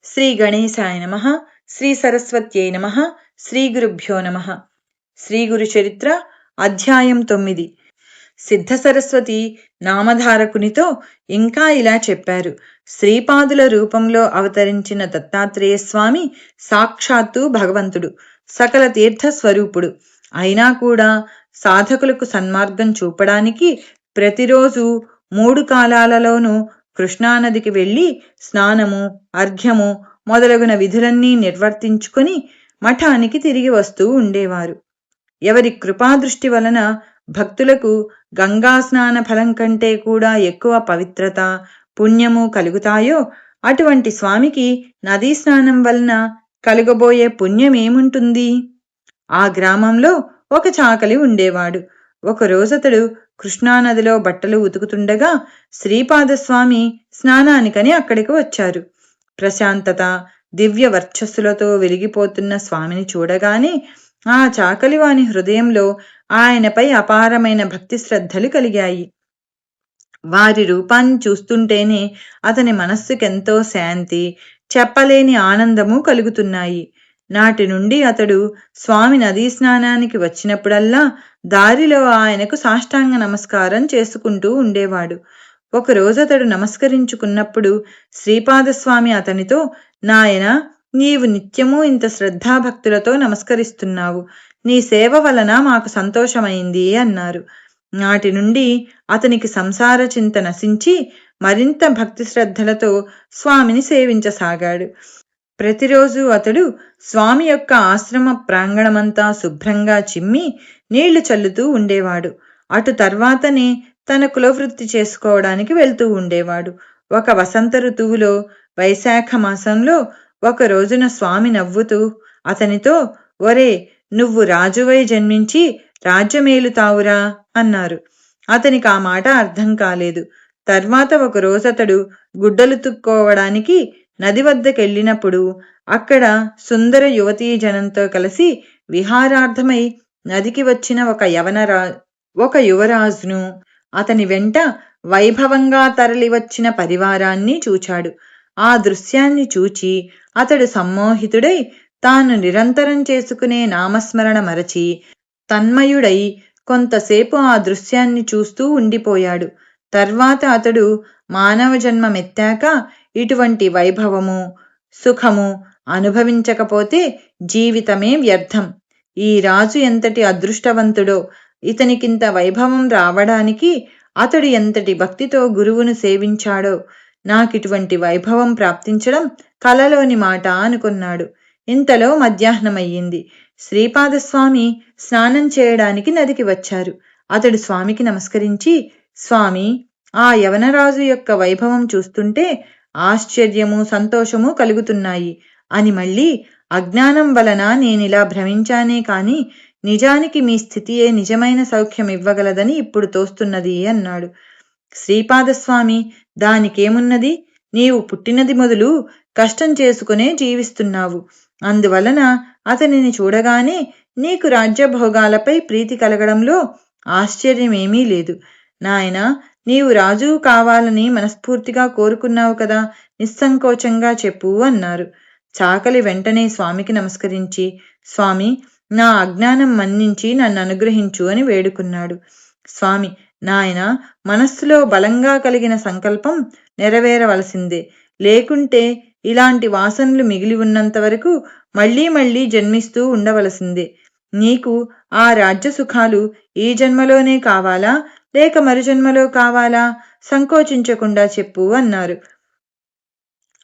శ్రీ గణేశాయ నమః. శ్రీ సరస్వత్యై నమః. శ్రీ గురుభ్యో నమః. శ్రీ గురు చరిత్ర అధ్యాయం 9. సిద్ధ సరస్వతి నామధారకునితో ఇంకా ఇలా చెప్పారు. శ్రీపాదుల రూపంలో అవతరించిన దత్తాత్రేయ స్వామి సాక్షాత్తు భగవంతుడు, సకల తీర్థ స్వరూపుడు. అయినా కూడా సాధకులకు సన్మార్గం చూపడానికి ప్రతిరోజు 3 కాలాలలోనూ కృష్ణానదికి వెళ్లి స్నానము, అర్ఘ్యము మొదలగున విధులన్నీ నిర్వర్తించుకొని మఠానికి తిరిగి వస్తూ ఉండేవారు. ఎవరి కృపాదృష్టి వలన భక్తులకు గంగా స్నాన ఫలం కంటే కూడా ఎక్కువ పవిత్రత, పుణ్యము కలుగుతాయో అటువంటి స్వామికి నదీ స్నానం వలన కలుగబోయే పుణ్యమేముంటుంది? ఆ గ్రామంలో ఒక చాకలి ఉండేవాడు. ఒకరోజతడు కృష్ణానదిలో బట్టలు ఉతుకుతుండగా శ్రీపాదస్వామి స్నానానికని అక్కడికి వచ్చారు. ప్రశాంతత, దివ్య వర్చస్సులతో వెలిగిపోతున్న స్వామిని చూడగానే ఆ చాకలివాని హృదయంలో ఆయనపై అపారమైన భక్తి శ్రద్ధలు కలిగాయి. వారి రూపాన్ని చూస్తుంటేనే అతని మనస్సుకెంతో శాంతి, చెప్పలేని ఆనందము కలుగుతున్నాయి. నాటి నుండి అతడు స్వామి నదీ స్నానానికి వచ్చినప్పుడల్లా దారిలో ఆయనకు సాష్టాంగ నమస్కారం చేసుకుంటూ ఉండేవాడు. ఒకరోజు అతడు నమస్కరించుకున్నప్పుడు శ్రీపాదస్వామి అతనితో, నాయనా, నీవు నిత్యము ఇంత శ్రద్ధాభక్తులతో నమస్కరిస్తున్నావు. నీ సేవ వలన మాకు సంతోషమైంది అన్నారు. నాటి నుండి అతనికి సంసార చింత నశించి మరింత భక్తి శ్రద్ధలతో స్వామిని సేవించసాగాడు. ప్రతిరోజు అతడు స్వామి యొక్క ఆశ్రమ ప్రాంగణమంతా శుభ్రంగా చిమ్మి నీళ్లు చల్లుతూ ఉండేవాడు. అటు తర్వాతనే తన కులవృత్తి చేసుకోవడానికి వెళ్తూ ఉండేవాడు. ఒక వసంత ఋతువులో వైశాఖ మాసంలో ఒక రోజున స్వామి నవ్వుతూ అతనితో, ఒరే, నువ్వు రాజువై జన్మించి రాజ్యమేలుతావురా అన్నారు. అతనికి ఆ మాట అర్థం కాలేదు. తర్వాత ఒక రోజతడు గుడ్డలు తుక్కోవడానికి నది వద్దకెళ్ళినప్పుడు అక్కడ సుందర యువతీ జనంతో కలిసి విహారార్థమై నదికి వచ్చిన ఒక యువరాజును, అతని వెంట వైభవంగా తరలివచ్చిన పరివారాన్ని చూచాడు. ఆ దృశ్యాన్ని చూచి అతడు సమ్మోహితుడై తాను నిరంతరం చేసుకునే నామస్మరణ మరచి తన్మయుడై కొంతసేపు ఆ దృశ్యాన్ని చూస్తూ ఉండిపోయాడు. తర్వాత అతడు మానవ జన్మమెత్తాక ఇటువంటి వైభవము, సుఖము అనుభవించకపోతే జీవితమే వ్యర్థం. ఈ రాజు ఎంతటి అదృష్టవంతుడో! ఇతనికింత వైభవం రావడానికి అతడు ఎంతటి భక్తితో గురువును సేవించాడో! నాకిటువంటి వైభవం ప్రాప్తించడం కలలోని మాట అనుకున్నాడు. ఇంతలో మధ్యాహ్నమయ్యింది. శ్రీపాదస్వామి స్నానం చేయడానికి నదికి వచ్చారు. అతడు స్వామికి నమస్కరించి, స్వామి, ఆ యవనరాజు యొక్క వైభవం చూస్తుంటే ఆశ్చర్యము, సంతోషము కలుగుతున్నాయి అని మళ్ళీ, అజ్ఞానం వలన నేనిలా భ్రమించానే కాని నిజానికి మీ స్థితియే నిజమైన సౌఖ్యం ఇవ్వగలదని ఇప్పుడు తోస్తున్నది అన్నాడు. శ్రీపాదస్వామి, దానికేమున్నది? నీవు పుట్టినది మొదలు కష్టం చేసుకునే జీవిస్తున్నావు. అందువలన అతనిని చూడగానే నీకు రాజ్యభోగాలపై ప్రీతి కలగడంలో ఆశ్చర్యమేమీ లేదు. నాయనా, నీవు రాజు కావాలని మనస్ఫూర్తిగా కోరుకున్నావు కదా, నిస్సంకోచంగా చెప్పు అన్నారు. చాకలి వెంటనే స్వామికి నమస్కరించి, స్వామి, నా అజ్ఞానం మన్నించి నన్ను అనుగ్రహించు అని వేడుకున్నాడు. స్వామి, నాయనా, మనస్సులో బలంగా కలిగిన సంకల్పం నెరవేరవలసిందే. లేకుంటే ఇలాంటి వాసనలు మిగిలి ఉన్నంత వరకు మళ్లీ మళ్లీ జన్మిస్తూ ఉండవలసిందే. నీకు ఆ రాజ్య సుఖాలు ఈ జన్మలోనే కావాలా, లేక మరు జన్మలో కావాలా? సంకోచించకుండా చెప్పు అన్నారు.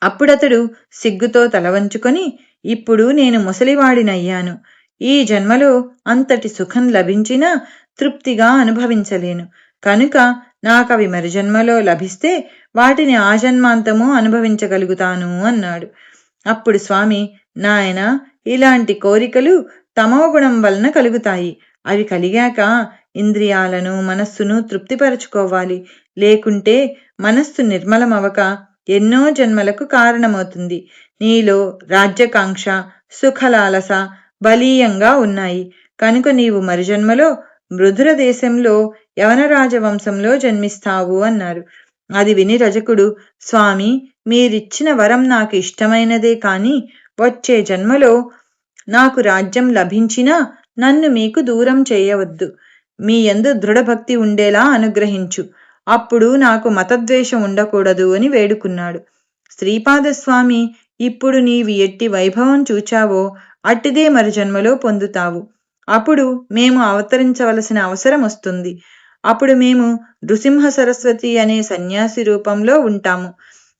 అప్పుడతడు సిగ్గుతో తలవంచుకొని, ఇప్పుడు నేను ముసలివాడినయ్యాను. ఈ జన్మలో అంతటి సుఖం లభించినా తృప్తిగా అనుభవించలేను. కనుక నాకవి మరు జన్మలో లభిస్తే వాటిని ఆ జన్మాంతము అనుభవించగలుగుతాను అన్నాడు. అప్పుడు స్వామి, నాయనా, ఇలాంటి కోరికలు తమోగుణం వలన కలుగుతాయి. అవి కలిగాక ఇంద్రియాలను, మనస్సును తృప్తిపరచుకోవాలి. లేకుంటే మనస్సు నిర్మలమవక ఎన్నో జన్మలకు కారణమవుతుంది. నీలో రాజ్యకాంక్ష, సుఖలాలస బలీయంగా ఉన్నాయి. కనుక నీవు మరుజన్మలో మృధుర దేశంలో యవనరాజవంశంలో జన్మిస్తావు అన్నారు. అది విని రజకుడు, స్వామి, మీరిచ్చిన వరం నాకు ఇష్టమైనదే కాని వచ్చే జన్మలో నాకు రాజ్యం లభించినా నన్ను మీకు దూరం చేయవద్దు. మీ యందు దృఢభక్తి ఉండేలా అనుగ్రహించు. అప్పుడు నాకు మతద్వేషం ఉండకూడదు అని వేడుకున్నాడు. శ్రీపాదస్వామి, ఇప్పుడు నీవి ఎట్టి వైభవం చూచావో అట్టిదే మరి జన్మలో పొందుతావు. అప్పుడు మేము అవతరించవలసిన అవసరం వస్తుంది. అప్పుడు మేము నృసింహ సరస్వతి అనే సన్యాసి రూపంలో ఉంటాము.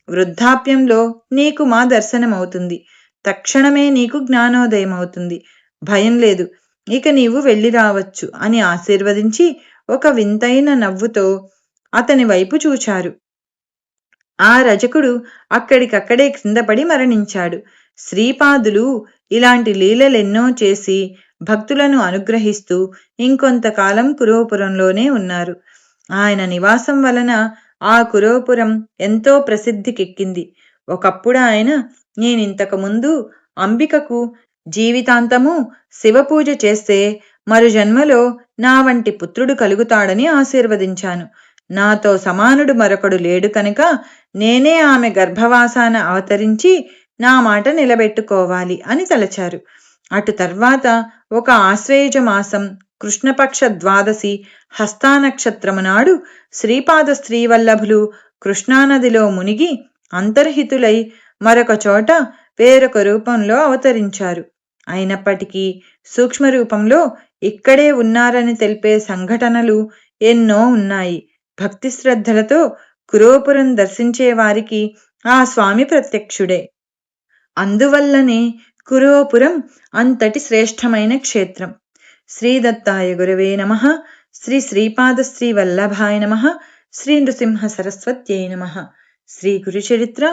వృద్ధాప్యంలో నీకు మా దర్శనమవుతుంది. తక్షణమే నీకు జ్ఞానోదయం అవుతుంది. భయం లేదు. ఇక నీవు వెళ్ళి రావచ్చు అని ఆశీర్వదించి ఒక వింతైన నవ్వుతో అతని వైపు చూచారు. ఆ రజకుడు అక్కడికక్కడే కిందపడి మరణించాడు. శ్రీపాదులు ఇలాంటి లీలలెన్నో చేసి భక్తులను అనుగ్రహిస్తూ ఇంకొంతకాలం కురోపురంలోనే ఉన్నారు. ఆయన నివాసం వలన ఆ కురోపురం ఎంతో ప్రసిద్ధికెక్కింది. ఒకప్పుడు ఆయన, నేనింతకు ముందు అంబికకు జీవితాంతము శివపూజ చేస్తే మరు జన్మలో నా వంటి పుత్రుడు కలుగుతాడని ఆశీర్వదించాను. నాతో సమానుడు మరొకడు లేడు కనుక నేనే ఆమె గర్భవాసాన అవతరించి నా మాట నిలబెట్టుకోవాలి అని తలచారు. అటు తర్వాత ఒక ఆశ్వేయుజ మాసం కృష్ణపక్ష ద్వాదశి హస్తానక్షత్రము నాడు శ్రీపాద శ్రీవల్లభులు కృష్ణానదిలో మునిగి అంతర్హితులై మరొక చోట వేరొక రూపంలో అవతరించారు. అయినప్పటికీ సూక్ష్మ రూపంలో ఇక్కడే ఉన్నారని తెలిపే సంఘటనలు ఎన్నో ఉన్నాయి. భక్తి శ్రద్ధలతో కురోపురం దర్శించే వారికి ఆ స్వామి ప్రత్యక్షుడే. అందువల్లనే కురోపురం అంతటి శ్రేష్టమైన క్షేత్రం. శ్రీదత్తాయ గురవే నమః. శ్రీ శ్రీపాద శ్రీ వల్లభాయ నమః. శ్రీ నృసింహ సరస్వత్యై నమః. శ్రీ గురుచరిత్ర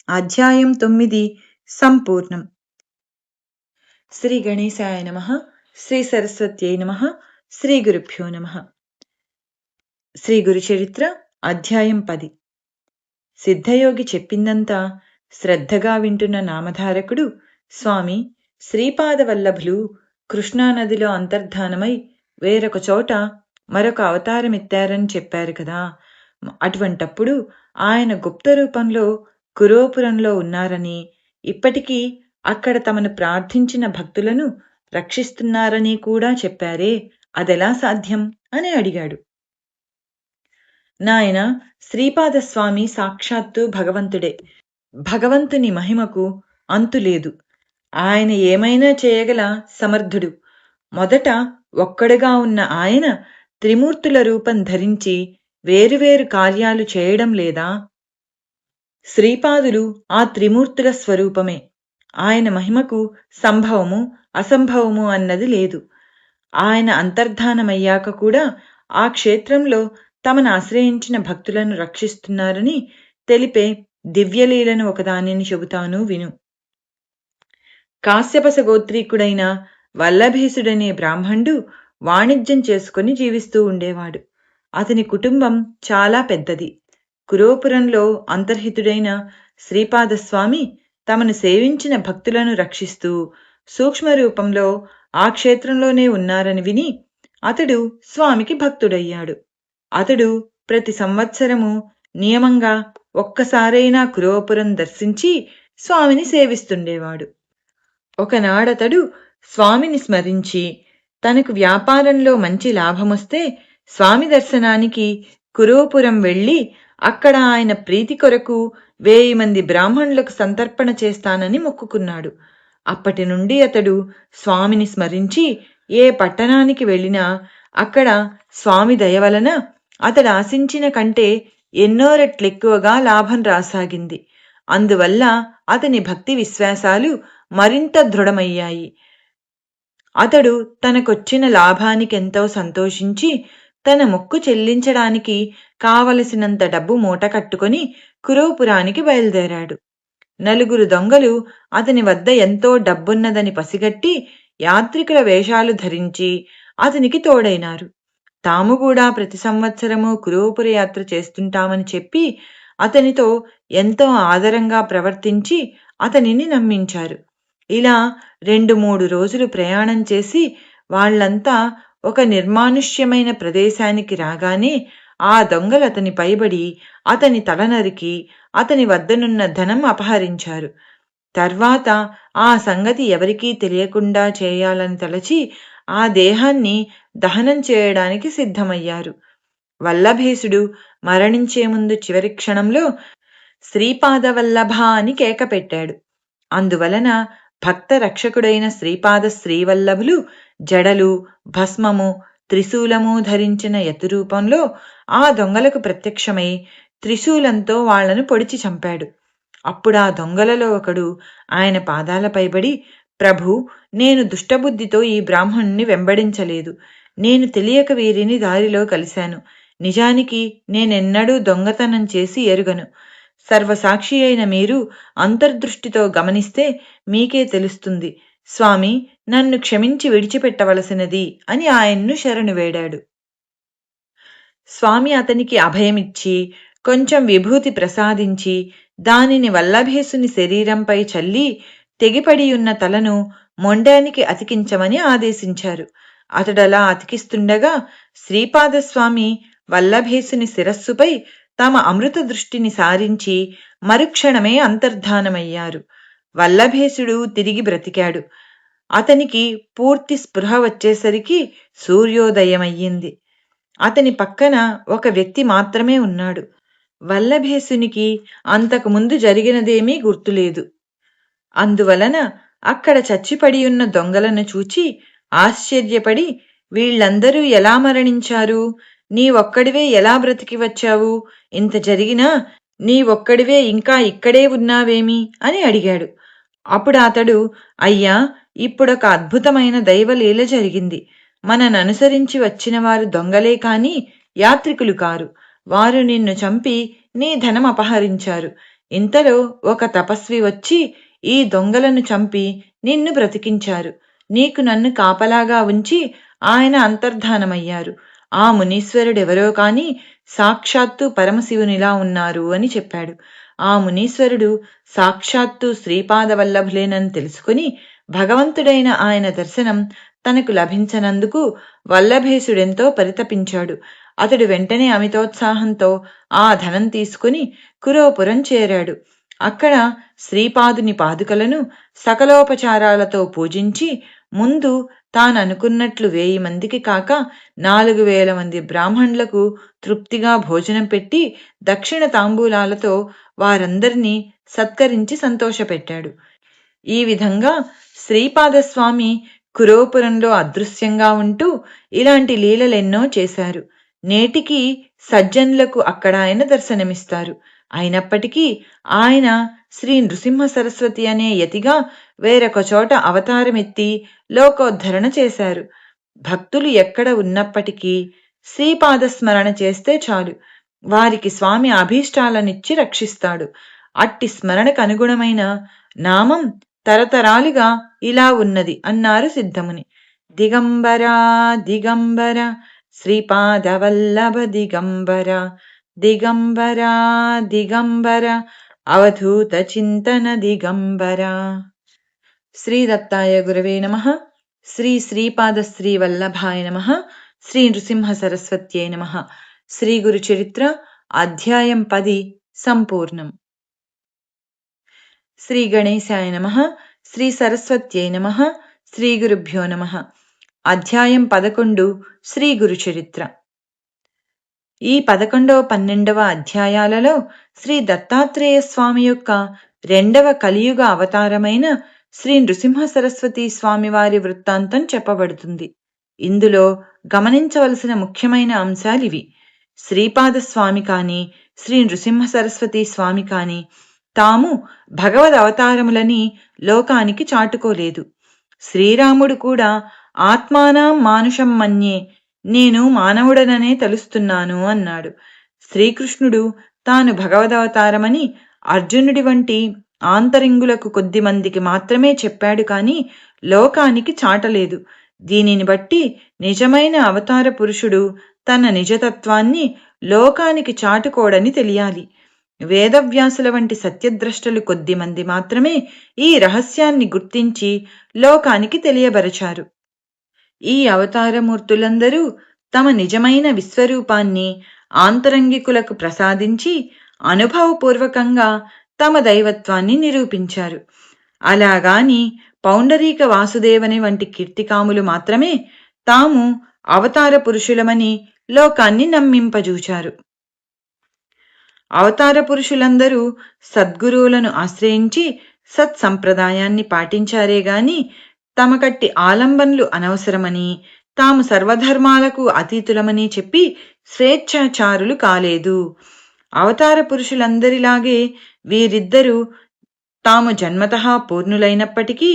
అధ్యాయం 9 సంపూర్ణం. శ్రీ గణేశాయ నమః. శ్రీ సరస్వత్యై నమః. శ్రీ గురుభ్యో నమః. శ్రీ గురుచరిత్ర అధ్యాయం 10. సిద్ధయోగి చెప్పిందంతా శ్రద్ధగా వింటున్న నామధారకుడు, స్వామి, శ్రీపాదవల్లభులు కృష్ణానదిలో అంతర్ధానమై వేరొక చోట మరొక అవతారమెత్తారని చెప్పారు కదా. అటువంటప్పుడు ఆయన గుప్త రూపంలో కురోపురంలో ఉన్నారని, ఇప్పటికీ అక్కడ తమను ప్రార్థించిన భక్తులను రక్షిస్తున్నారని కూడా చెప్పారే, అదెలా సాధ్యం అని అడిగాడు. నాయన, శ్రీపాదస్వామి సాక్షాత్తు భగవంతుడే. భగవంతుని మహిమకు అంతులేదు. ఆయన ఏమైనా చేయగల సమర్థుడు. మొదట ఒక్కడుగా ఉన్న ఆయన త్రిమూర్తుల రూపం ధరించి వేరువేరు కార్యాలు చేయడం లేదా? శ్రీపాదులు ఆ త్రిమూర్తుల స్వరూపమే. ఆయన మహిమకు సంభవము అసంభవము అన్నది లేదు. ఆయన అంతర్ధానమయ్యాక కూడా ఆ క్షేత్రంలో తమను ఆశ్రయించిన భక్తులను రక్షిస్తున్నారని తెలిపే దివ్యలీలను ఒకదానిని చెబుతాను విను. కాశ్యపస గోత్రీకుడైన వల్లభేశుడనే బ్రాహ్మణుడు వాణిజ్యం చేసుకుని జీవిస్తూ ఉండేవాడు. అతని కుటుంబం చాలా పెద్దది. కురోపురంలో అంతర్హితుడైన శ్రీపాదస్వామి తమను సేవించిన భక్తులను రక్షిస్తూ సూక్ష్మ రూపంలో ఆ క్షేత్రంలోనే ఉన్నారని విని అతడు స్వామికి భక్తుడయ్యాడు. అతడు ప్రతి సంవత్సరము నియమంగా ఒక్కసారైనా కురోపురం దర్శించి స్వామిని సేవిస్తుండేవాడు. ఒకనాడతడు స్వామిని స్మరించి తనకు వ్యాపారంలో మంచి లాభమొస్తే స్వామి దర్శనానికి కురోపురం వెళ్ళి అక్కడ ఆయన ప్రీతి కొరకు 1000 మంది బ్రాహ్మణులకు సంతర్పణ చేస్తానని మొక్కుకున్నాడు. అప్పటి నుండి అతడు స్వామిని స్మరించి ఏ పట్టణానికి వెళ్ళినా అక్కడ స్వామి దయవలన అతడు ఆశించిన కంటే ఎన్నో రెట్లెక్కువగా లాభం రాసాగింది. అందువల్ల అతని భక్తి విశ్వాసాలు మరింత దృఢమయ్యాయి. అతడు తనకొచ్చిన లాభానికెంతో సంతోషించి తన మొక్కు చెల్లించడానికి కావలసినంత డబ్బు మూట కట్టుకుని కురోపురానికి బయలుదేరాడు. 4 దొంగలు అతని వద్ద ఎంతో డబ్బున్నదని పసిగట్టి యాత్రికుల వేషాలు ధరించి అతనికి తోడైనారు. తాము కూడా ప్రతి సంవత్సరము కురోపుర యాత్ర చేస్తుంటామని చెప్పి అతనితో ఎంతో ఆదరంగా ప్రవర్తించి అతనిని నమ్మించారు. ఇలా 2-3 రోజులు ప్రయాణం చేసి వాళ్లంతా ఒక నిర్మానుష్యమైన ప్రదేశానికి రాగానే ఆ దొంగలు అతని పైబడి అతని తల నరికి అతని వద్దనున్న ధనం అపహరించారు. తర్వాత ఆ సంగతి ఎవరికీ తెలియకుండా చేయాలని తలచి ఆ దేహాన్ని దహనం చేయడానికి సిద్ధమయ్యారు. వల్లభేశుడు మరణించే ముందు చివరి క్షణంలో శ్రీపాదవల్లభ అని కేక పెట్టాడు. అందువలన భక్త రక్షకుడైన శ్రీపాద శ్రీవల్లభులు జడలు, భస్మము, త్రిశూలము ధరించిన యతిరూపంలో ఆ దొంగలకు ప్రత్యక్షమై త్రిశూలంతో వాళ్లను పొడిచి చంపాడు. అప్పుడా దొంగలలో ఒకడు ఆయన పాదాలపైబడి, ప్రభూ, నేను దుష్టబుద్ధితో ఈ బ్రాహ్మణుణ్ణి వెంబడించలేదు. నేను తెలియక వీరిని దారిలో కలిశాను. నిజానికి నేనెన్నడూ దొంగతనం చేసి ఎరుగను. సర్వసాక్షి అయిన మీరు అంతర్దృష్టితో గమనిస్తే మీకే తెలుస్తుంది. స్వామి, నన్ను క్షమించి విడిచిపెట్టవలసినది అని ఆయన్ను శరణు వేడాడు. స్వామి అతనికి అభయమిచ్చి కొంచెం విభూతి ప్రసాదించి దానిని వల్లభేశుని శరీరంపై చల్లి తెగిపడియున్న తలను మొండానికి అతికించమని ఆదేశించారు. అతడలా అతికిస్తుండగా శ్రీపాదస్వామి వల్లభేశుని శిరస్సుపై తమ అమృత దృష్టిని సారించి మరుక్షణమే అంతర్ధానమయ్యారు. వల్లభేశుడు తిరిగి బ్రతికాడు. అతనికి పూర్తి స్పృహ వచ్చేసరికి సూర్యోదయమయ్యింది. అతని పక్కన ఒక వ్యక్తి మాత్రమే ఉన్నాడు. వల్లభేశునికి అంతకుముందు జరిగినదేమీ గుర్తులేదు. అందువలన అక్కడ చచ్చిపడియున్న దొంగలను చూచి ఆశ్చర్యపడి, వీళ్లందరూ ఎలా మరణించారు? నీవొక్కడివే ఎలా బ్రతికి వచ్చావు? ఇంత జరిగినా నీవొక్కడివే ఇంకా ఇక్కడే ఉన్నావేమి అని అడిగాడు. అప్పుడు అతడు, అయ్యా, ఇప్పుడొక అద్భుతమైన దైవలీల జరిగింది. మనననుసరించి వచ్చిన వారు దొంగలే కాని యాత్రికులు కారు. వారు నిన్ను చంపి నీ ధనం అపహరించారు. ఇంతలో ఒక తపస్వి వచ్చి ఈ దొంగలను చంపి నిన్ను బ్రతికించారు. నీకు నన్ను కాపలాగా ఉంచి ఆయన అంతర్ధానమయ్యారు. ఆ మునీశ్వరుడెవరో కాని సాక్షాత్తు పరమశివునిలా ఉన్నారు అని చెప్పాడు. ఆ మునీశ్వరుడు సాక్షాత్తు శ్రీపాదవల్లభులేనని తెలుసుకుని భగవంతుడైన ఆయన దర్శనం తనకు లభించనందుకు వల్లభేశుడెంతో పరితపించాడు. అతడు వెంటనే అమితోత్సాహంతో ఆ ధనం తీసుకుని కురోపురం చేరాడు. అక్కడ శ్రీపాదుని పాదుకలను సకలోపచారాలతో పూజించి ముందు తాననుకున్నట్లు 1000 మందికి కాక 4000 మంది బ్రాహ్మణులకు తృప్తిగా భోజనం పెట్టి దక్షిణ తాంబూలాలతో వారందరినీ సత్కరించి సంతోషపెట్టాడు. ఈ విధంగా శ్రీపాదస్వామి కురోపురంలో అదృశ్యంగా ఉంటూ ఇలాంటి లీలలెన్నో చేశారు. నేటికి సజ్జనులకు అక్కడ ఆయన దర్శనమిస్తారు. అయినప్పటికీ ఆయన శ్రీ నృసింహ సరస్వతి అనే యతిగా వేరొక చోట అవతారమెత్తి లోకోద్ధరణ చేశారు. భక్తులు ఎక్కడ ఉన్నప్పటికీ శ్రీపాదస్మరణ చేస్తే చాలు, వారికి స్వామి అభీష్టాలనిచ్చి రక్షిస్తాడు. అట్టి స్మరణకు అనుగుణమైన నామం తరతరాలుగా ఇలా ఉన్నది అన్నారు సిద్ధముని. దిగంబర దిగంబర శ్రీపాదవల్లభ దిగంబర, దిగంబర దిగంబర అవధూత చింతన దిగంబర. శ్రీ దత్తాయ గురవే నమః. శ్రీ శ్రీపాద శ్రీ వల్లభాయ నమః. శ్రీ నృసింహ సరస్వత్యై నమః. శ్రీ గురు చరిత్ర అధ్యాయం 10 సంపూర్ణం. శ్రీ గణేశాయ నమః. శ్రీ సరస్వత్యై నమః. శ్రీ గురుభ్యో నమః. అధ్యాయం 11 శ్రీ గురు చరిత్ర. ఈ 11వ 12వ అధ్యాయాలలో శ్రీ దత్తాత్రేయ స్వామి యొక్క 2వ కలియుగ అవతారమైన శ్రీ నృసింహ సరస్వతి స్వామివారి వృత్తాంతం చెప్పబడుతుంది. ఇందులో గమనించవలసిన ముఖ్యమైన అంశాలివి. శ్రీపాదస్వామి కాని శ్రీ నృసింహ సరస్వతి స్వామి కాని తాము భగవద్ అవతారములని లోకానికి చాటుకోలేదు. శ్రీరాముడు కూడా ఆత్మానాం మానుషం మన్యే, నేను మానవుడననే తలుస్తున్నాను అన్నాడు. శ్రీకృష్ణుడు తాను భగవదవతారమని అర్జునుడి వంటి ఆంతరింగులకు కొద్దిమందికి మాత్రమే చెప్పాడు కాని లోకానికి చాటలేదు. దీనిని బట్టి నిజమైన అవతార పురుషుడు తన నిజతత్వాన్ని లోకానికి చాటుకోడని తెలియాలి. వేదవ్యాసుల వంటి సత్యద్రష్టలు కొద్దిమంది మాత్రమే ఈ రహస్యాన్ని గుర్తించి లోకానికి తెలియబరచారు. ఈ అవతారమూర్తులందరూ తమ నిజమైన విశ్వరూపాన్ని ఆంతరంగికులకు ప్రసాదించి అనుభవపూర్వకంగా తమ దైవత్వాన్ని నిరూపించారు. అలాగాని పౌండరీక వాసుదేవని వంటి కీర్తికాములు మాత్రమే తాము అవతార పురుషులమని లోకాన్ని నమ్మింపజూచారు. అవతార పురుషులందరూ సద్గురువులను ఆశ్రయించి సత్సంప్రదాయాన్ని పాటించారే గాని తమకట్టి ఆలంబనలు అనవసరమని, తాము సర్వధర్మాలకు అతీతులమని చెప్పి స్వేచ్ఛాచారులు కాలేదు. అవతార పురుషులందరిలాగే వీరిద్దరూ తాము జన్మతః పూర్ణులైనప్పటికీ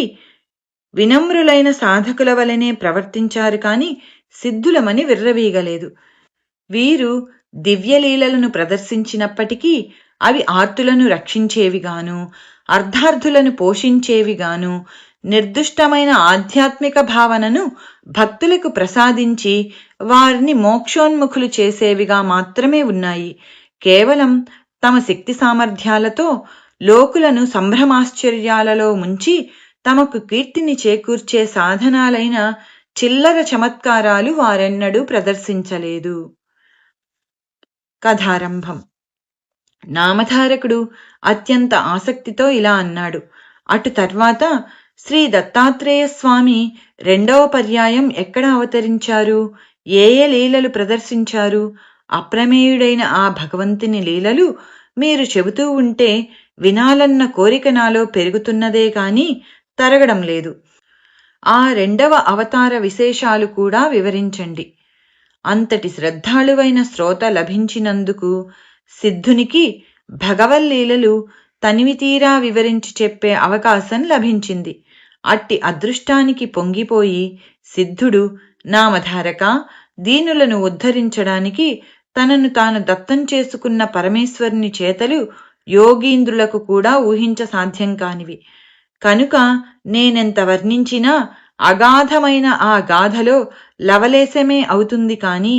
వినమ్రులైన సాధకుల వలనే ప్రవర్తించారు కాని సిద్ధులమని విర్రవీగలేదు. వీరు దివ్యలీలలను ప్రదర్శించినప్పటికీ అవి ఆర్తులను రక్షించేవిగాను, అర్ధార్థులను పోషించేవిగాను, నిర్దుష్టమైన ఆధ్యాత్మిక భావనను భక్తులకు ప్రసాదించి వారిని మోక్షోన్ముఖులు చేసేవిగా మాత్రమే ఉన్నాయి. కేవలం తమ శక్తి సామర్థ్యాలతో లోకులను సంభ్రమాశ్చర్యాలలో ముంచి తమకు కీర్తిని చేకూర్చే సాధనాలైన చిల్లర చమత్కారాలు వారెన్నడూ ప్రదర్శించలేదు. కథారంభం. నామధారకుడు అత్యంత ఆసక్తితో ఇలా అన్నాడు. అటు తర్వాత శ్రీ దత్తాత్రేయ స్వామి రెండవ పర్యాయం ఎక్కడ అవతరించారు, ఏ ఏ లీలలు ప్రదర్శించారు? అప్రమేయుడైన ఆ భగవంతుని లీలలు మీరు చెబుతూ ఉంటే వినాలన్న కోరిక నాలో పెరుగుతున్నదే కాని తరగడం లేదు. ఆ రెండవ అవతార విశేషాలు కూడా వివరించండి. అంతటి శ్రద్ధాళువైన శ్రోత లభించినందుకు సిద్ధునికి భగవల్లీలలు తనివితీరా వివరించి చెప్పే అవకాశం లభించింది. అట్టి అదృష్టానికి పొంగిపోయి సిద్ధుడు, నామధారక, దీనులను ఉద్ధరించడానికి తనను తాను దత్తం చేసుకున్న పరమేశ్వరుని చేతలు యోగీంద్రులకు కూడా ఊహించ సాధ్యం కానివి. కనుక నేనెంత వర్ణించినా అగాధమైన ఆ గాథలో లవలేశమే అవుతుంది కాని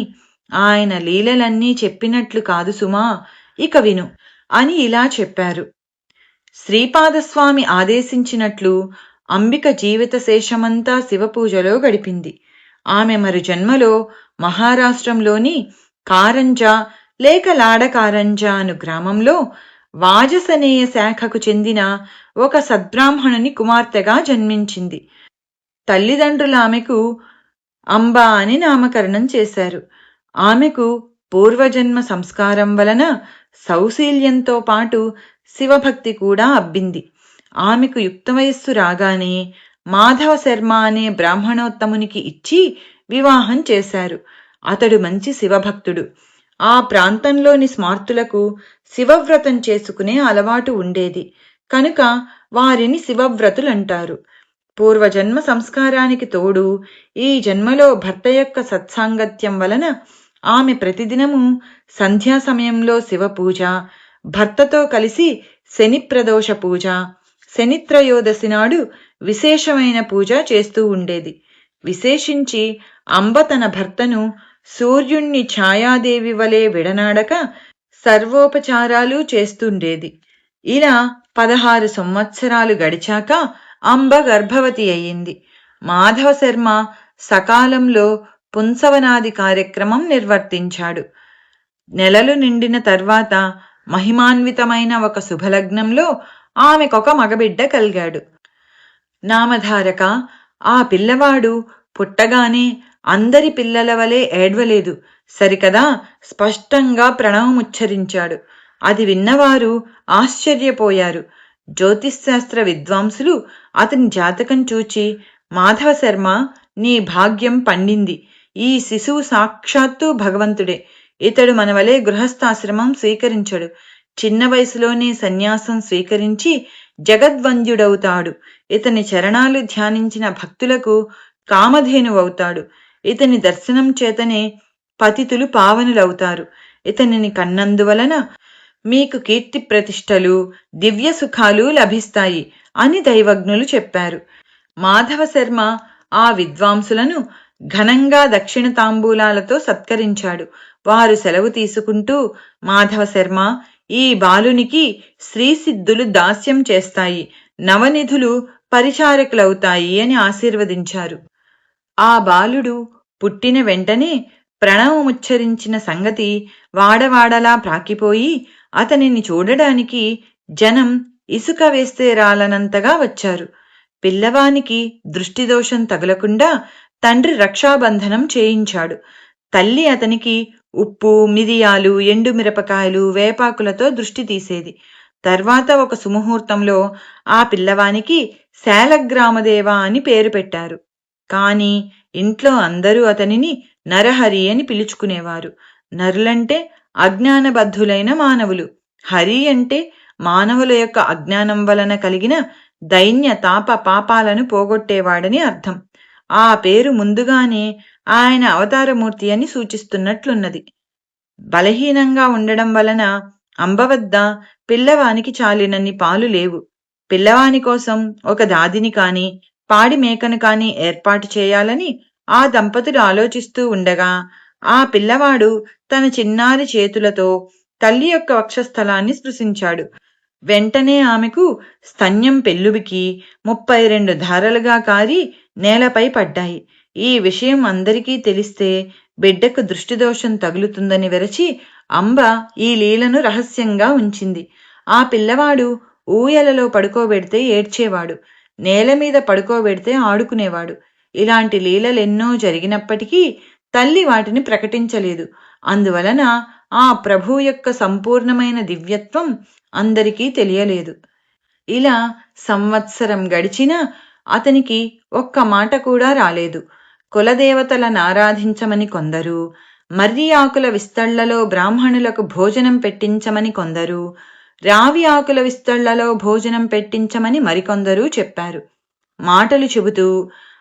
ఆయన లీలలన్నీ చెప్పినట్లు కాదు సుమా, ఇక విను అని ఇలా చెప్పారు. శ్రీపాదస్వామి ఆదేశించినట్లు అంబిక జీవిత శేషమంతా శివపూజలో గడిపింది. ఆమె మరు జన్మలో మహారాష్ట్రంలోని కారంజా లేక లాడకారంజా అను గ్రామంలో వాజసనేయ శాఖకు చెందిన ఒక సద్బ్రాహ్మణుని కుమార్తెగా జన్మించింది. తల్లిదండ్రులు ఆమెకు అంబా అని నామకరణం చేశారు. ఆమెకు పూర్వజన్మ సంస్కారం వలన సౌశీల్యంతో పాటు శివభక్తి కూడా అబ్బింది. ఆమెకు యుక్త వయస్సు రాగానే మాధవ శర్మ అనే బ్రాహ్మణోత్తమునికి ఇచ్చి వివాహం చేశారు. అతడు మంచి శివభక్తుడు. ఆ ప్రాంతంలోని స్మార్తులకు శివవ్రతం చేసుకునే అలవాటు ఉండేది కనుక వారిని శివవ్రతులంటారు. పూర్వజన్మ సంస్కారానికి తోడు ఈ జన్మలో భర్త యొక్క సత్సాంగత్యం వలన ఆమె ప్రతిదినము సంధ్యా సమయంలో శివపూజ, భర్తతో కలిసి శని ప్రదోష పూజ, శనిత్రయోదశి నాడు విశేషమైన పూజ చేస్తూ ఉండేది. విశేషించి అంబ తన భర్తను సూర్యుణ్ణి ఛాయాదేవి వలె విడనాడక సర్వోపచారాలు చేస్తుండేది. ఇలా 16 సంవత్సరాలు గడిచాక అంబ గర్భవతి అయింది. మాధవ శర్మ సకాలంలో పుంసవనాది కార్యక్రమం నిర్వర్తించాడు. నెలలు నిండిన తర్వాత మహిమాన్వితమైన ఒక శుభలగ్నంలో ఆమెకొక మగబిడ్డ కలిగాడు. నామధారక, ఆ పిల్లవాడు పుట్టగానే అందరి పిల్లల వలె ఏడ్వలేదు సరికదా, స్పష్టంగా ప్రణవముచ్చరించాడు. అది విన్నవారు ఆశ్చర్యపోయారు. జ్యోతిశాస్త్ర విద్వాంసులు అతని జాతకం చూచి, మాధవ శర్మ, నీ భాగ్యం పండింది. ఈ శిశువు సాక్షాత్తు భగవంతుడే. ఇతడు మన వలె గృహస్థాశ్రమం స్వీకరించడు. చిన్న వయసులోనే సన్యాసం స్వీకరించి జగద్వంద్యుడవుతాడు. ఇతని చరణాలు ధ్యానించిన భక్తులకు కామధేనువవుతాడు. ఇతని దర్శనం చేతనే పతితులు పావనులవుతారు. ఇతనిని కన్నందువలన మీకు కీర్తి ప్రతిష్టలు, దివ్య సుఖాలు లభిస్తాయి అని దైవజ్ఞులు చెప్పారు. మాధవ శర్మ ఆ విద్వాంసులను ఘనంగా దక్షిణ తాంబూలాలతో సత్కరించాడు. వారు సెలవు తీసుకుంటూ, మాధవ శర్మ, ఈ బాలునికి శ్రీసిద్ధులు దాస్యం చేస్తాయి, నవనిధులు పరిచారకులవుతాయి అని ఆశీర్వదించారు. ఆ బాలుడు పుట్టిన వెంటనే ప్రణవముచ్చరించిన సంగతి వాడవాడలా ప్రాకిపోయి అతనిని చూడడానికి జనం ఇసుక వేస్తే రాలనంతగా వచ్చారు. పిల్లవానికి దృష్టిదోషం తగలకుండా తండ్రి రక్షాబంధనం చేయించాడు. తల్లి అతనికి ఉప్పు, మిరియాలు, ఎండుమిరపకాయలు, వేపాకులతో దృష్టి తీసేది. తర్వాత ఒక సుముహూర్తంలో ఆ పిల్లవానికి శాలగ్రామదేవ అని పేరు పెట్టారు. కాని ఇంట్లో అందరూ అతనిని నరహరి అని పిలుచుకునేవారు. నరులంటే అజ్ఞానబద్ధులైన మానవులు, హరి అంటే మానవుల యొక్క అజ్ఞానం వలన కలిగిన దైన్య తాప పాపాలను పోగొట్టేవాడని అర్థం. ఆ పేరు ముందుగానే ఆయన అవతారమూర్తి అని సూచిస్తున్నట్లున్నది. బలహీనంగా ఉండడం వలన అంబ వద్ద పిల్లవానికి చాలినన్ని పాలు లేవు. పిల్లవాని కోసం ఒక దాదిని కాని పాడి మేకను కాని ఏర్పాటు చేయాలని ఆ దంపతులు ఆలోచిస్తూ ఉండగా ఆ పిల్లవాడు తన చిన్నారి చేతులతో తల్లి యొక్క వక్షస్థలాన్ని స్పృశించాడు. వెంటనే ఆమెకు స్తన్యం పెల్లుబికి 32 ధారలుగా కారి నేలపై పడ్డాయి. ఈ విషయం అందరికీ తెలిస్తే బిడ్డకు దృష్టిదోషం తగులుతుందని వెరచి అంబ ఈ లీలను రహస్యంగా ఉంచింది. ఆ పిల్లవాడు ఊయలలో పడుకోబెడితే ఏడ్చేవాడు, నేల మీద పడుకోబెడితే ఆడుకునేవాడు. ఇలాంటి లీలలెన్నో జరిగినప్పటికీ తల్లి వాటిని ప్రకటించలేదు. అందువలన ఆ ప్రభు యొక్క సంపూర్ణమైన దివ్యత్వం అందరికీ తెలియలేదు. ఇలా సంవత్సరం గడిచినా అతనికి ఒక్క మాట కూడా రాలేదు. కులదేవతలను ఆరాధించమని కొందరు, మర్రి ఆకుల విస్తళ్లలో బ్రాహ్మణులకు భోజనం పెట్టించమని కొందరు, రావి ఆకుల విస్తళ్లలో భోజనం పెట్టించమని మరికొందరు చెప్పారు. మాటలు చెబుతూ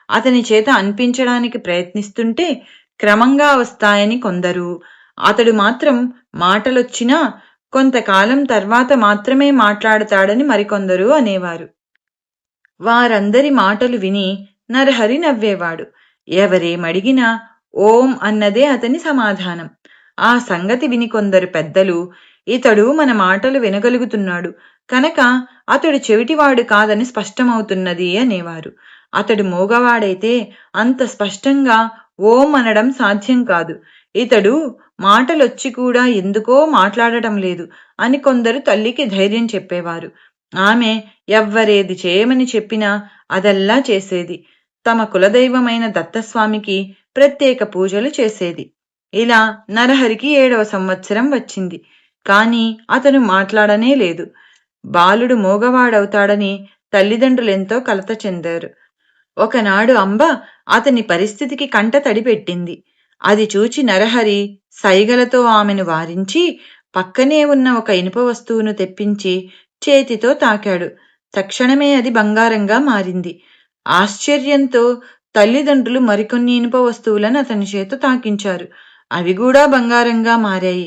అతని చేత అనిపించడానికి ప్రయత్నిస్తుంటే క్రమంగా వస్తాయని కొందరు, అతడు మాత్రం మాటలొచ్చినా కొంతకాలం తర్వాత మాత్రమే మాట్లాడతాడని మరికొందరు అనేవారు. వారందరి మాటలు విని నరహరి నవ్వేవాడు. ఎవరేమడిగినా ఓం అన్నదే అతని సమాధానం. ఆ సంగతి విని కొందరు పెద్దలు, ఇతడు మన మాటలు వినగలుగుతున్నాడు కనుక అతడు చెవిటివాడు కాదని స్పష్టమవుతున్నది అనేవారు. అతడు మూగవాడైతే అంత స్పష్టంగా ఓం అనడం సాధ్యం కాదు. ఇతడు మాటలొచ్చి కూడా ఎందుకో మాట్లాడటం లేదు అని కొందరు తల్లికి ధైర్యం చెప్పేవారు. ఆమె ఎవ్వరేది చేయమని చెప్పినా అదల్లా చేసేది. తమ కులదైవమైన దత్తస్వామికి ప్రత్యేక పూజలు చేసేది. ఇలా నరహరికి 7వ సంవత్సరం వచ్చింది. కాని అతను మాట్లాడనే లేదు. బాలుడు మోగవాడవుతాడని తల్లిదండ్రులెంతో కలత చెందారు. ఒకనాడు అంబ అతని పరిస్థితికి కంట తడిపెట్టింది. అది చూచి నరహరి సైగలతో ఆమెను వారించి పక్కనే ఉన్న ఒక ఇనుప వస్తువును తెప్పించి చేతితో తాకాడు. తక్షణమే అది బంగారంగా మారింది. ఆశ్చర్యంతో తల్లిదండ్రులు మరికొన్ని ఇనుప వస్తువులను అతని చేత తాకించారు. అవి కూడా బంగారంగా మారాయి.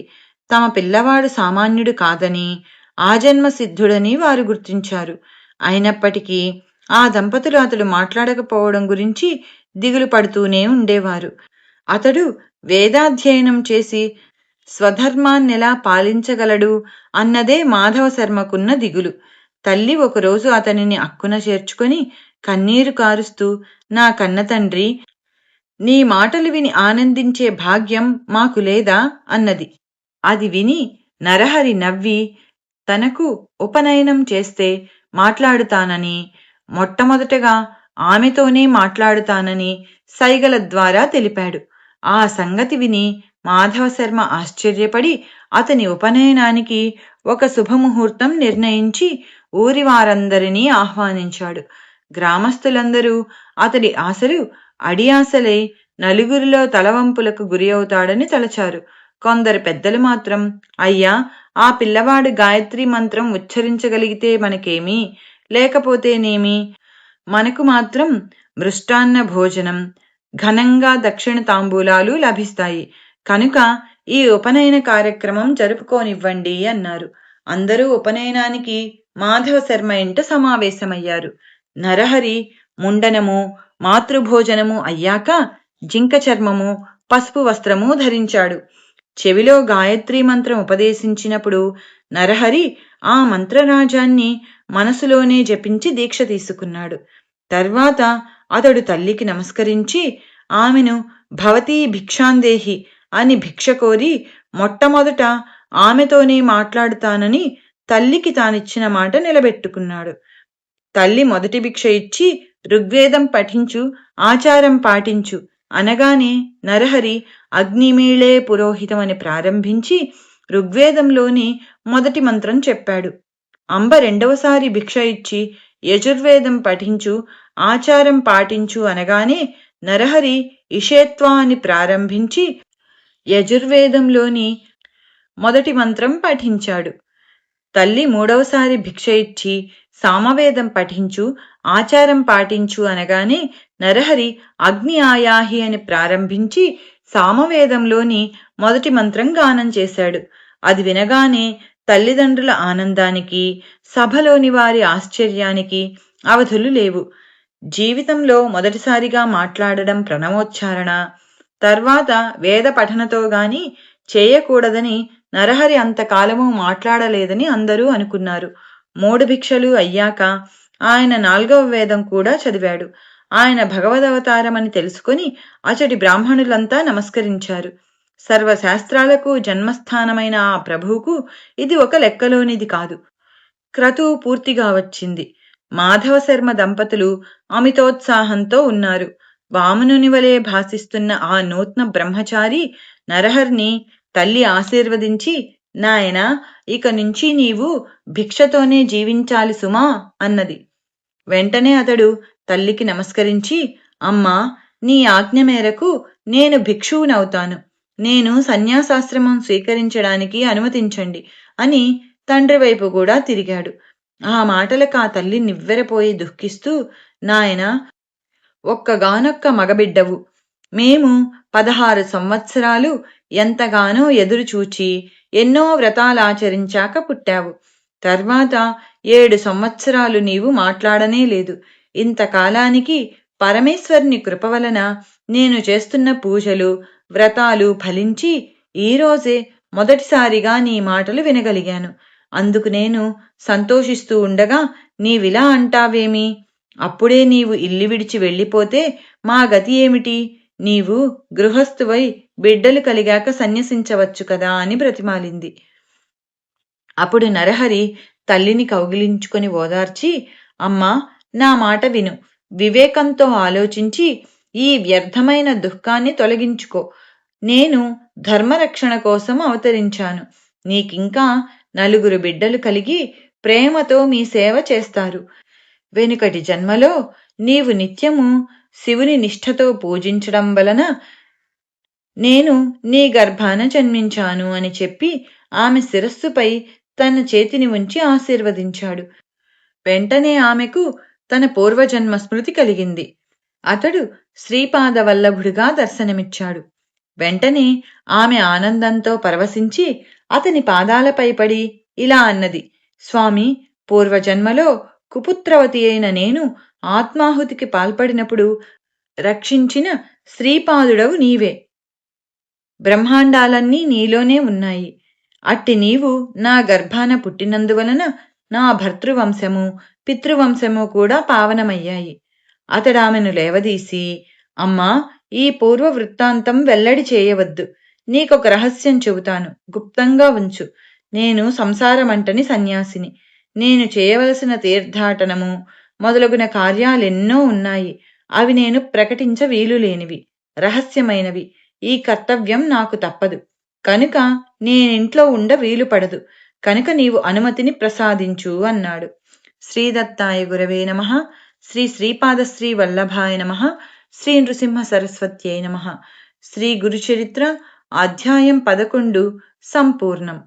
తమ పిల్లవాడు సామాన్యుడు కాదని, ఆజన్మ సిద్ధుడని వారు గుర్తించారు. అయినప్పటికీ ఆ దంపతులు అతడు మాట్లాడకపోవడం గురించి దిగులు పడుతూనే ఉండేవారు. అతడు వేదాధ్యయనం చేసి స్వధర్మాన్నెలా పాలించగలడు అన్నదే మాధవ శర్మకున్న దిగులు. తల్లి ఒకరోజు అతనిని అక్కున చేర్చుకొని కన్నీరు కారుస్తూ, నా కన్నతండ్రి, నీ మాటలు విని ఆనందించే భాగ్యం మాకు లేదా అన్నది. అది విని నరహరి నవ్వి తనకు ఉపనయనం చేస్తే మాట్లాడుతానని, మొట్టమొదటగా ఆమెతోనే మాట్లాడుతానని సైగల ద్వారా తెలిపాడు. ఆ సంగతి విని మాధవశర్మ ఆశ్చర్యపడి అతని ఉపనయనానికి ఒక శుభముహూర్తం నిర్ణయించి ఊరి వారందరినీ ఆహ్వానించాడు. గ్రామస్తులందరూ అతడి ఆశలు అడియాసలై నలుగురిలో తలవంపులకు గురి అవుతాడని తలచారు. కొందరు పెద్దలు మాత్రం, అయ్యా, ఆ పిల్లవాడు గాయత్రి మంత్రం ఉచ్చరించగలిగితే మనకేమీ, లేకపోతేనేమి, మనకు మాత్రం మృష్టాన్న భోజనం, ఘనంగా దక్షిణ తాంబూలాలు లభిస్తాయి కనుక ఈ ఉపనయన కార్యక్రమం జరుపుకోనివ్వండి అన్నారు. అందరూ ఉపనయనానికి మాధవ శర్మ ఇంట సమావేశమయ్యారు. నరహరి ముండనము, మాతృభోజనము అయ్యాక జింక చర్మము, పసుపు వస్త్రము ధరించాడు. చెవిలో గాయత్రీ మంత్రం ఉపదేశించినప్పుడు నరహరి ఆ మంత్రరాజాన్ని మనసులోనే జపించి దీక్ష తీసుకున్నాడు. తర్వాత అతడు తల్లికి నమస్కరించి ఆమెను భవతీ భిక్షాందేహి అని భిక్ష కోరి మొట్టమొదట ఆమెతోనే మాట్లాడుతానని తల్లికి తానిచ్చిన మాట నిలబెట్టుకున్నాడు. తల్లి మొదటి భిక్ష ఇచ్చి ఋగ్వేదం పఠించు, ఆచారం పాటించు అనగానే నరహరి అగ్నిమీళే పురోహితమని ప్రారంభించి ఋగ్వేదంలోని మొదటి మంత్రం చెప్పాడు. అంబ రెండవసారి భిక్ష ఇచ్చి యజుర్వేదం పఠించు, ఆచారం పాటించు అనగానే నరహరి ఇషేత్వా అని ప్రారంభించి యజుర్వేదంలోని మొదటి మంత్రం పఠించాడు. తల్లి మూడవసారి భిక్ష ఇచ్చి సామవేదం పఠించు, ఆచారం పాటించు అనగానే నరహరి అగ్ని ఆయాహి అని ప్రారంభించి సామవేదంలోని మొదటి మంత్రం గానం చేశాడు. అది వినగానే తల్లిదండ్రుల ఆనందానికి, సభలోని వారి ఆశ్చర్యానికి అవధులు లేవు. జీవితంలో మొదటిసారిగా మాట్లాడడం ప్రణవోచ్చారణ, తర్వాత వేద పఠనతో గాని చేయకూడదని నరహరి అంతకాలము మాట్లాడలేదని అందరూ అనుకున్నారు. 3 భిక్షలు అయ్యాక ఆయన 4వ వేదం కూడా చదివాడు. ఆయన భగవదవతారమని తెలుసుకుని అచటి బ్రాహ్మణులంతా నమస్కరించారు. సర్వశాస్త్రాలకు జన్మస్థానమైన ఆ ప్రభువుకు ఇది ఒక లెక్కలోనిది కాదు. క్రతువు పూర్తిగా వచ్చింది. మాధవశర్మ దంపతులు అమితోత్సాహంతో ఉన్నారు. వామనుని వలె భాసిస్తున్న ఆ నూత్న బ్రహ్మచారి నరహర్ని తల్లి ఆశీర్వదించి, నాయనా, ఇక నుంచి నీవు భిక్షతోనే జీవించాలి సుమా అన్నది. వెంటనే అతడు తల్లికి నమస్కరించి, అమ్మా, నీ ఆజ్ఞ మేరకు నేను భిక్షువునవుతాను. నేను సన్యాసాశ్రమం స్వీకరించడానికి అనుమతించండి అని తండ్రి వైపు కూడా తిరిగాడు. ఆ మాటలకు ఆ తల్లి నివ్వెరపోయి దుఃఖిస్తూ, నాయనా, ఒక్కగానొక్క మగబిడ్డవు. మేము 16 సంవత్సరాలు ఎంతగానో ఎదురుచూచి ఎన్నో వ్రతాలాచరించాక పుట్టావు. తర్వాత 7 సంవత్సరాలు నీవు మాట్లాడనే లేదు. ఇంతకాలానికి పరమేశ్వరుని కృప వలన నేను చేస్తున్న పూజలు, వ్రతాలు ఫలించి ఈరోజే మొదటిసారిగా నీ మాటలు వినగలిగాను. అందుకు నేను సంతోషిస్తూ ఉండగా నీవిలా అంటావేమి? అప్పుడే నీవు ఇల్లు విడిచి వెళ్ళిపోతే మా గతి ఏమిటి? నీవు గృహస్థువై బిడ్డలు కలిగాక సన్యసించవచ్చు కదా అని బ్రతిమాలింది. అప్పుడు నరహరి తల్లిని కౌగిలించుకొని ఓదార్చి, అమ్మా, నా మాట విను. వివేకంతో ఆలోచించి ఈ వ్యర్థమైన దుఃఖాన్ని తొలగించుకో. నేను ధర్మరక్షణ కోసం అవతరించాను. నీకింకా 4 బిడ్డలు కలిగి ప్రేమతో మీ సేవ చేస్తారు. వెనుకటి జన్మలో నీవు నిత్యము శివుని నిష్ఠతో పూజించడం వలన నేను నీ గర్భాన జన్మించాను అని చెప్పి ఆమె శిరస్సుపై తన చేతిని ఉంచి ఆశీర్వదించాడు. వెంటనే ఆమెకు తన పూర్వజన్మ స్మృతి కలిగింది. అతడు శ్రీపాదవల్లభుడిగా దర్శనమిచ్చాడు. వెంటనే ఆమె ఆనందంతో పరవశించి అతని పాదాలపై పడి ఇలా అన్నది, స్వామి, పూర్వజన్మలో కుపుత్రవతి అయిన నేను ఆత్మాహుతికి పాల్పడినప్పుడు రక్షించిన శ్రీపాదుడవు నీవే. బ్రహ్మాండాలన్నీ నీలోనే ఉన్నాయి. అట్టి నీవు నా గర్భాన పుట్టినందువలన నా భర్తృవంశము, పితృవంశము కూడా పావనమయ్యాయి. అతడామెను లేవదీసి, అమ్మా, ఈ పూర్వ వృత్తాంతం వెల్లడి చేయవద్దు. నీకొక రహస్యం చెబుతాను, గుప్తంగా ఉంచు. నేను సంసారమంటని సన్యాసిని. నేను చేయవలసిన తీర్థాటనము మొదలగున కార్యాలెన్నో ఉన్నాయి. అవి నేను ప్రకటించ వీలులేనివి, రహస్యమైనవి. ఈ కర్తవ్యం నాకు తప్పదు. కనుక నేనింట్లో ఉండ వీలుపడదు. కనుక నీవు అనుమతిని ప్రసాదించు అన్నాడు. శ్రీదత్తాయ గురవే నమః. శ్రీ శ్రీపాదశ్రీ వల్లభాయ నమః. శ్రీ నృసింహ సరస్వత్యై నమః. శ్రీ గురుచరిత్ర అధ్యాయం 11 సంపూర్ణం.